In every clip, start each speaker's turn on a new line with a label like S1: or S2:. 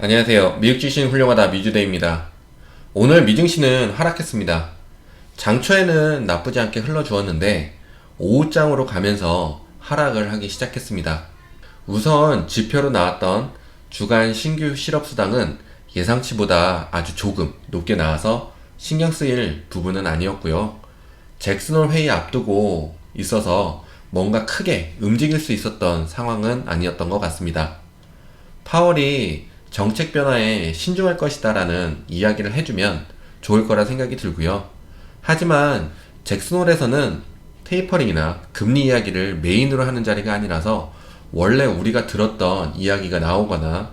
S1: 안녕하세요. 미국 주식은 훌륭하다 미주대입니다. 오늘 미증시는 하락했습니다. 장초에는 나쁘지 않게 흘러주었는데 오후장으로 가면서 하락을 하기 시작했습니다. 우선 지표로 나왔던 주간 신규 실업수당은 예상치보다 아주 조금 높게 나와서 신경 쓰일 부분은 아니었고요. 잭슨홀 회의 앞두고 있어서 뭔가 크게 움직일 수 있었던 상황은 아니었던 것 같습니다. 파월이 정책 변화에 신중할 것이다 라는 이야기를 해주면 좋을 거라 생각이 들고요. 하지만 잭슨홀에서는 테이퍼링이나 금리 이야기를 메인으로 하는 자리가 아니라서 원래 우리가 들었던 이야기가 나오거나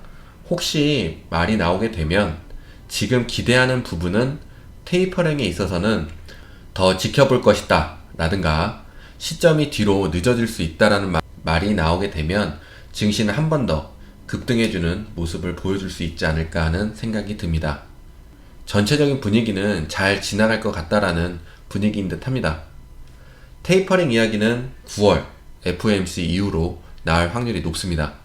S1: 혹시 말이 나오게 되면 지금 기대하는 부분은 테이퍼링에 있어서는 더 지켜볼 것이다 라든가 시점이 뒤로 늦어질 수 있다라는 말이 나오게 되면 증시는 한 번 더 급등해주는 모습을 보여줄 수 있지 않을까 하는 생각이 듭니다. 전체적인 분위기는 잘 지나갈 것 같다라는 분위기인 듯 합니다. 테이퍼링 이야기는 9월 FOMC 이후로 나올 확률이 높습니다.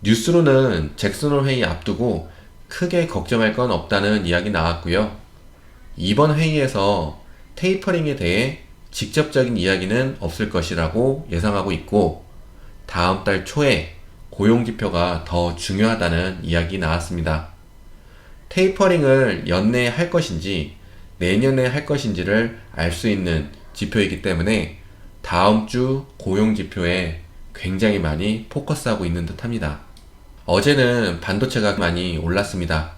S1: 뉴스로는 잭슨홀 회의 앞두고 크게 걱정할 건 없다는 이야기 나왔고요. 이번 회의에서 테이퍼링에 대해 직접적인 이야기는 없을 것이라고 예상하고 있고 다음 달 초에 고용지표가 더 중요하다는 이야기 나왔습니다. 테이퍼링을 연내에 할 것인지 내년에 할 것인지를 알 수 있는 지표이기 때문에 다음 주 고용지표에 굉장히 많이 포커스하고 있는 듯 합니다. 어제는 반도체가 많이 올랐습니다.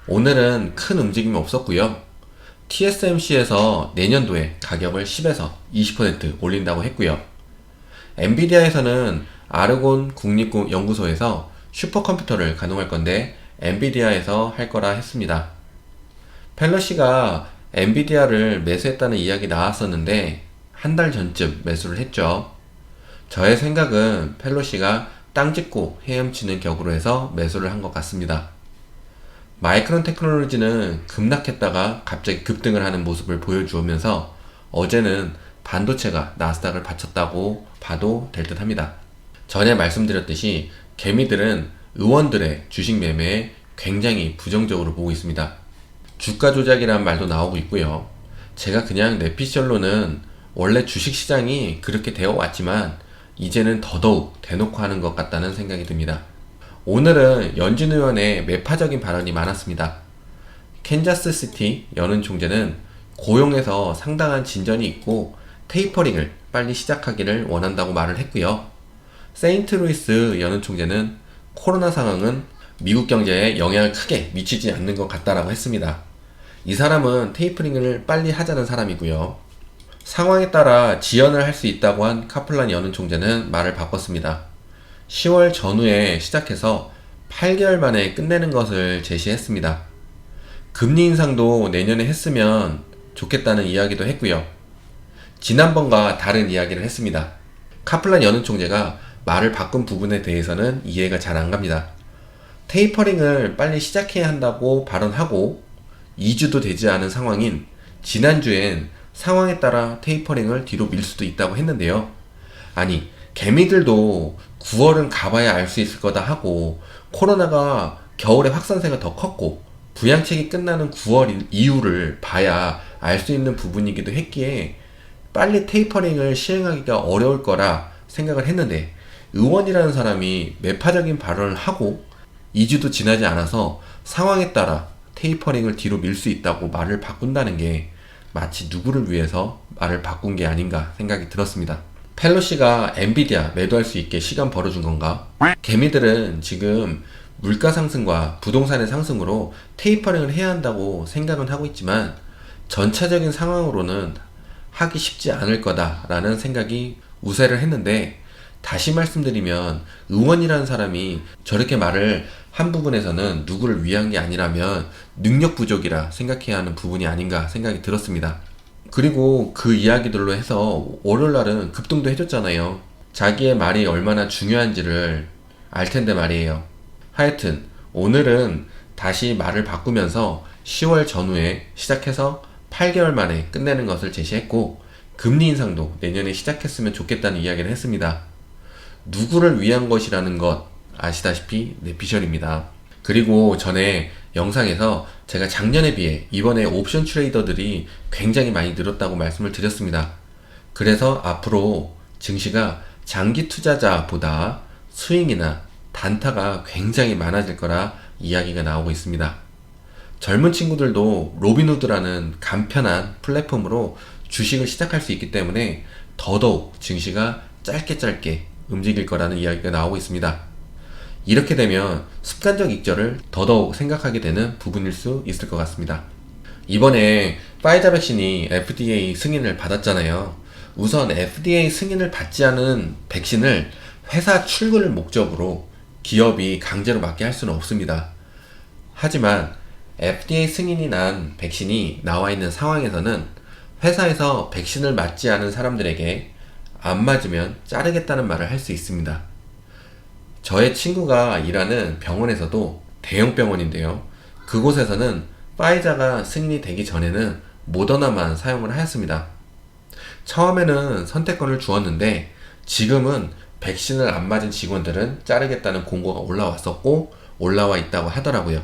S1: 오늘은 큰 움직임이 없었고요. TSMC에서 내년도에 가격을 10에서 20% 올린다고 했고요. 엔비디아에서는 아르곤 국립연구소에서 슈퍼컴퓨터를 가동할 건데 엔비디아에서 할 거라 했습니다. 펠로시가 엔비디아를 매수했다는 이야기 나왔었는데 한 달 전쯤 매수를 했죠. 저의 생각은 펠로시가 땅 짚고 헤엄치는 격으로 해서 매수를 한 것 같습니다. 마이크론 테크놀로지는 급락했다가 갑자기 급등을 하는 모습을 보여주면서 어제는 반도체가 나스닥을 받쳤다고 봐도 될 듯 합니다. 전에 말씀드렸듯이 개미들은 의원들의 주식 매매에 굉장히 부정적으로 보고 있습니다. 주가 조작이라는 말도 나오고 있고요. 제가 그냥 내피셜로는 원래 주식시장이 그렇게 되어 왔지만 이제는 더더욱 대놓고 하는 것 같다는 생각이 듭니다. 오늘은 연준 의원의 매파적인 발언이 많았습니다. 캔자스시티 연은 총재는 고용에서 상당한 진전이 있고 테이퍼링을 빨리 시작하기를 원한다고 말을 했고요. 세인트루이스 연은 총재는 코로나 상황은 미국 경제에 영향을 크게 미치지 않는 것 같다라고 했습니다. 이 사람은 테이퍼링을 빨리 하자는 사람이고요. 상황에 따라 지연을 할 수 있다고 한 카플란 연은 총재는 말을 바꿨습니다. 10월 전후에 시작해서 8개월 만에 끝내는 것을 제시했습니다. 금리 인상도 내년에 했으면 좋겠다는 이야기도 했고요. 지난번과 다른 이야기를 했습니다. 카플란 연은 총재가 말을 바꾼 부분에 대해서는 이해가 잘 안 갑니다. 테이퍼링을 빨리 시작해야 한다고 발언하고 2주도 되지 않은 상황인 지난주엔 상황에 따라 테이퍼링을 뒤로 밀 수도 있다고 했는데요. 아니, 개미들도 9월은 가봐야 알 수 있을 거다 하고 코로나가 겨울에 확산세가 더 컸고 부양책이 끝나는 9월 이후를 봐야 알 수 있는 부분이기도 했기에 빨리 테이퍼링을 시행하기가 어려울 거라 생각을 했는데 의원이라는 사람이 매파적인 발언을 하고 2주도 지나지 않아서 상황에 따라 테이퍼링을 뒤로 밀 수 있다고 말을 바꾼다는 게 마치 누구를 위해서 말을 바꾼 게 아닌가 생각이 들었습니다. 펠로시가 엔비디아 매도할 수 있게 시간 벌어준 건가? 개미들은 지금 물가 상승과 부동산의 상승으로 테이퍼링을 해야 한다고 생각은 하고 있지만 전체적인 상황으로는 하기 쉽지 않을 거다라는 생각이 우세를 했는데 다시 말씀드리면 의원이라는 사람이 저렇게 말을 한 부분에서는 누구를 위한 게 아니라면 능력 부족이라 생각해야 하는 부분이 아닌가 생각이 들었습니다. 그리고 그 이야기들로 해서 월요일날은 급등도 해줬잖아요. 자기의 말이 얼마나 중요한지를 알 텐데 말이에요. 하여튼 오늘은 다시 말을 바꾸면서 10월 전후에 시작해서 8개월 만에 끝내는 것을 제시했고 금리 인상도 내년에 시작했으면 좋겠다는 이야기를 했습니다. 누구를 위한 것이라는 것 아시다시피 내피셜입니다. 그리고 전에 영상에서 제가 작년에 비해 이번에 옵션 트레이더들이 굉장히 많이 늘었다고 말씀을 드렸습니다. 그래서 앞으로 증시가 장기 투자자보다 스윙이나 단타가 굉장히 많아질 거라 이야기가 나오고 있습니다. 젊은 친구들도 로빈후드라는 간편한 플랫폼으로 주식을 시작할 수 있기 때문에 더더욱 증시가 짧게 움직일 거라는 이야기가 나오고 있습니다. 이렇게 되면 습관적 익절을 더더욱 생각하게 되는 부분일 수 있을 것 같습니다. 이번에 파이자 백신이 FDA 승인을 받았잖아요. 우선 FDA 승인을 받지 않은 백신을 회사 출근을 목적으로 기업이 강제로 맞게 할 수는 없습니다. 하지만 FDA 승인이 난 백신이 나와 있는 상황에서는 회사에서 백신을 맞지 않은 사람들에게 안 맞으면 자르겠다는 말을 할 수 있습니다. 저의 친구가 일하는 병원에서도 대형 병원인데요. 그곳에서는 파이자가 승인이 되기 전에는 모더나만 사용을 하였습니다. 처음에는 선택권을 주었는데 지금은 백신을 안 맞은 직원들은 자르겠다는 공고가 올라와 있다고 하더라고요.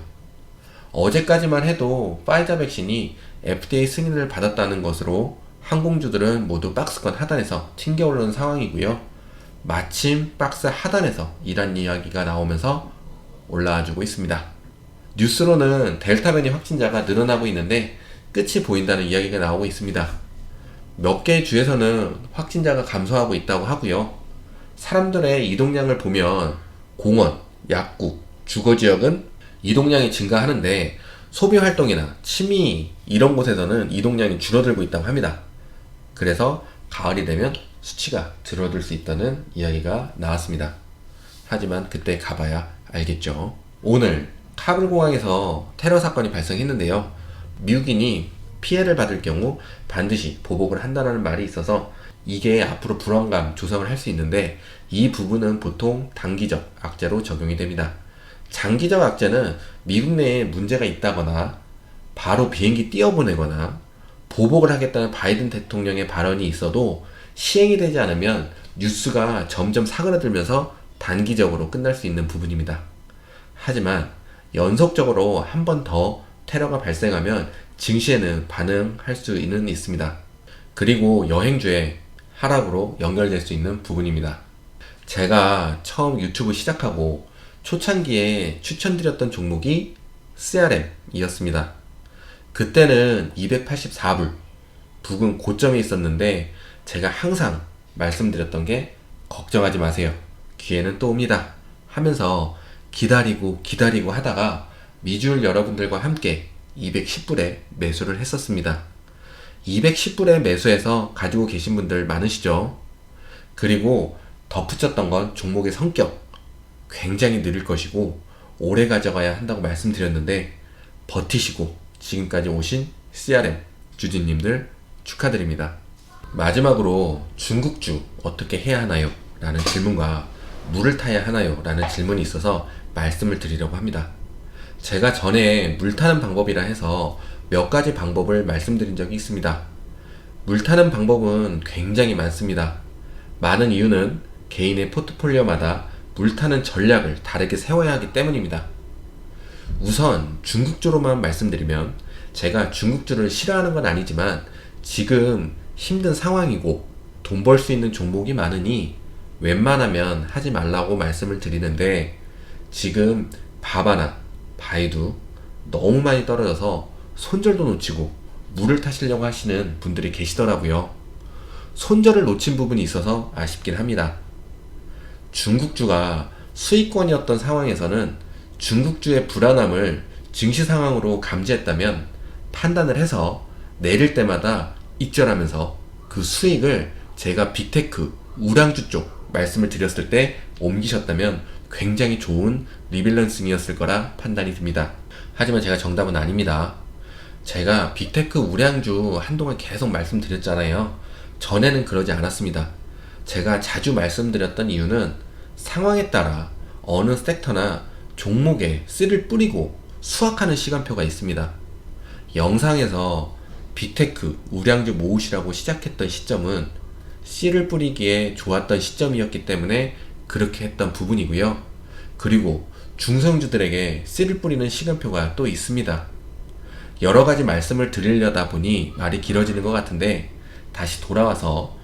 S1: 어제까지만 해도 파이자 백신이 FDA 승인을 받았다는 것으로 항공주들은 모두 박스권 하단에서 튕겨 오르는 상황이고요. 마침 박스 하단에서 이란 이야기가 나오면서 올라와주고 있습니다. 뉴스로는 델타 변이 확진자가 늘어나고 있는데 끝이 보인다는 이야기가 나오고 있습니다. 몇 개의 주에서는 확진자가 감소하고 있다고 하고요. 사람들의 이동량을 보면 공원, 약국, 주거지역은 이동량이 증가하는데 소비활동이나 취미 이런 곳에서는 이동량이 줄어들고 있다고 합니다. 그래서 가을이 되면 수치가 줄어들 수 있다는 이야기가 나왔습니다. 하지만 그때 가봐야 알겠죠. 오늘 카불 공항에서 테러 사건이 발생했는데요. 미국인이 피해를 받을 경우 반드시 보복을 한다는 말이 있어서 이게 앞으로 불안감 조성을 할 수 있는데 이 부분은 보통 단기적 악재로 적용이 됩니다. 장기적 악재는 미국 내에 문제가 있다거나 바로 비행기 띄워보내거나 보복을 하겠다는 바이든 대통령의 발언이 있어도 시행이 되지 않으면 뉴스가 점점 사그라들면서 단기적으로 끝날 수 있는 부분입니다. 하지만 연속적으로 한 번 더 테러가 발생하면 증시에는 반응할 수는 있습니다. 그리고 여행주의 하락으로 연결될 수 있는 부분입니다. 제가 처음 유튜브 시작하고 초창기에 추천드렸던 종목이 CRM이었습니다. 그때는 284불 부근 고점에 있었는데 제가 항상 말씀드렸던 게 걱정하지 마세요. 기회는 또 옵니다. 하면서 기다리고 하다가 미주을 여러분들과 함께 210불에 매수를 했었습니다. 210불에 매수해서 가지고 계신 분들 많으시죠? 그리고 덧붙였던 건 종목의 성격 굉장히 느릴 것이고 오래 가져가야 한다고 말씀드렸는데 버티시고 지금까지 오신 CRM 주주님들 축하드립니다. 마지막으로 중국주 어떻게 해야 하나요? 라는 질문과 물을 타야 하나요? 라는 질문이 있어서 말씀을 드리려고 합니다. 제가 전에 물 타는 방법이라 해서 몇 가지 방법을 말씀드린 적이 있습니다. 물 타는 방법은 굉장히 많습니다. 많은 이유는 개인의 포트폴리오마다 물 타는 전략을 다르게 세워야 하기 때문입니다. 우선 중국주로만 말씀드리면 제가 중국주를 싫어하는 건 아니지만 지금 힘든 상황이고 돈 벌 수 있는 종목이 많으니 웬만하면 하지 말라고 말씀을 드리는데 지금 바바나 바이두 너무 많이 떨어져서 손절도 놓치고 물을 타시려고 하시는 분들이 계시더라고요. 손절을 놓친 부분이 있어서 아쉽긴 합니다. 중국주가 수익권이었던 상황에서는 중국주의 불안함을 증시 상황으로 감지했다면 판단을 해서 내릴 때마다 익절하면서 그 수익을 제가 빅테크, 우량주 쪽 말씀을 드렸을 때 옮기셨다면 굉장히 좋은 리밸런싱이었을 거라 판단이 듭니다. 하지만 제가 정답은 아닙니다. 제가 빅테크 우량주 한동안 계속 말씀드렸잖아요. 전에는 그러지 않았습니다. 제가 자주 말씀드렸던 이유는 상황에 따라 어느 섹터나 종목에 씨를 뿌리고 수확하는 시간표가 있습니다. 영상에서 빅테크 우량주 모으시라고 시작했던 시점은 씨를 뿌리기에 좋았던 시점이었기 때문에 그렇게 했던 부분이고요. 그리고 중성주들에게 씨를 뿌리는 시간표가 또 있습니다. 여러 가지 말씀을 드리려다 보니 말이 길어지는 것 같은데, 다시 돌아와서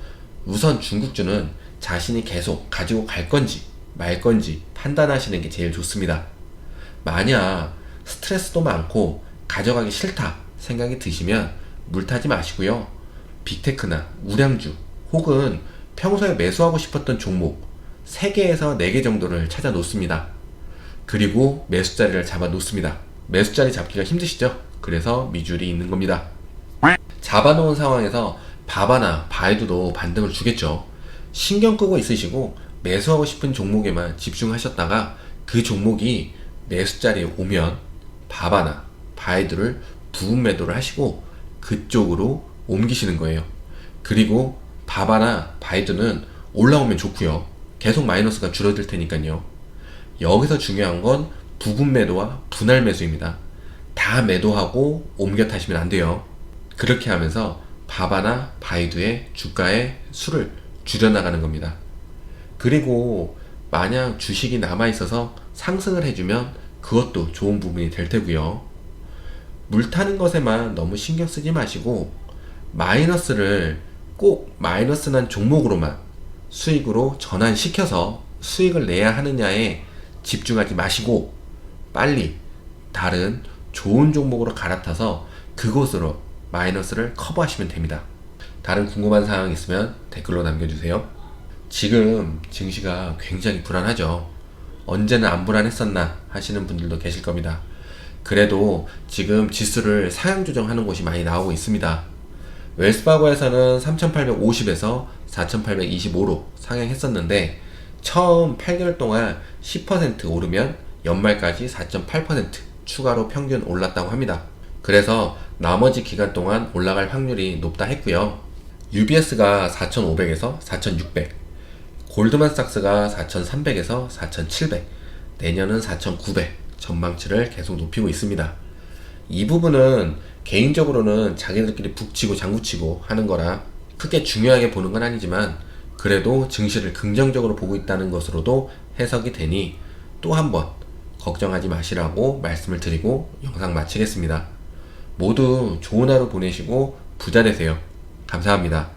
S1: 우선 중국주는 자신이 계속 가지고 갈 건지 말 건지 판단하시는 게 제일 좋습니다. 만약 스트레스도 많고 가져가기 싫다 생각이 드시면 물 타지 마시고요. 빅테크나 우량주 혹은 평소에 매수하고 싶었던 종목 3개에서 4개 정도를 찾아 놓습니다. 그리고 매수자리를 잡아 놓습니다. 매수자리 잡기가 힘드시죠? 그래서 미줄이 있는 겁니다. 잡아놓은 상황에서 바바나 바이두도 반등을 주겠죠. 신경 끄고 있으시고 매수하고 싶은 종목에만 집중하셨다가 그 종목이 매수자리에 오면 바바나 바이두를 부분 매도를 하시고 그쪽으로 옮기시는 거예요. 그리고 바바나 바이두는 올라오면 좋고요. 계속 마이너스가 줄어들 테니까요. 여기서 중요한 건 부분 매도와 분할 매수입니다. 다 매도하고 옮겨 타시면 안 돼요. 그렇게 하면서 바바나 바이두의 주가의 수를 줄여나가는 겁니다. 그리고 만약 주식이 남아있어서 상승을 해주면 그것도 좋은 부분이 될 테고요. 물 타는 것에만 너무 신경 쓰지 마시고 마이너스를 꼭 마이너스 난 종목으로만 수익으로 전환시켜서 수익을 내야 하느냐에 집중하지 마시고 빨리 다른 좋은 종목으로 갈아타서 그곳으로 마이너스를 커버하시면 됩니다. 다른 궁금한 사항 있으면 댓글로 남겨주세요. 지금 증시가 굉장히 불안하죠. 언제는 안 불안했었나 하시는 분들도 계실 겁니다. 그래도 지금 지수를 상향 조정하는 곳이 많이 나오고 있습니다. 웰스파고에서는 3850에서 4825로 상향했었는데 처음 8개월 동안 10% 오르면 연말까지 4.8% 추가로 평균 올랐다고 합니다. 그래서 나머지 기간 동안 올라갈 확률이 높다 했고요. UBS가 4500에서 4600, 골드만삭스가 4300에서 4700, 내년은 4900 전망치를 계속 높이고 있습니다. 이 부분은 개인적으로는 자기들끼리 북치고 장구치고 하는 거라 크게 중요하게 보는 건 아니지만 그래도 증시를 긍정적으로 보고 있다는 것으로도 해석이 되니 또 한번 걱정하지 마시라고 말씀을 드리고 영상 마치겠습니다. 모두 좋은 하루 보내시고 부자 되세요. 감사합니다.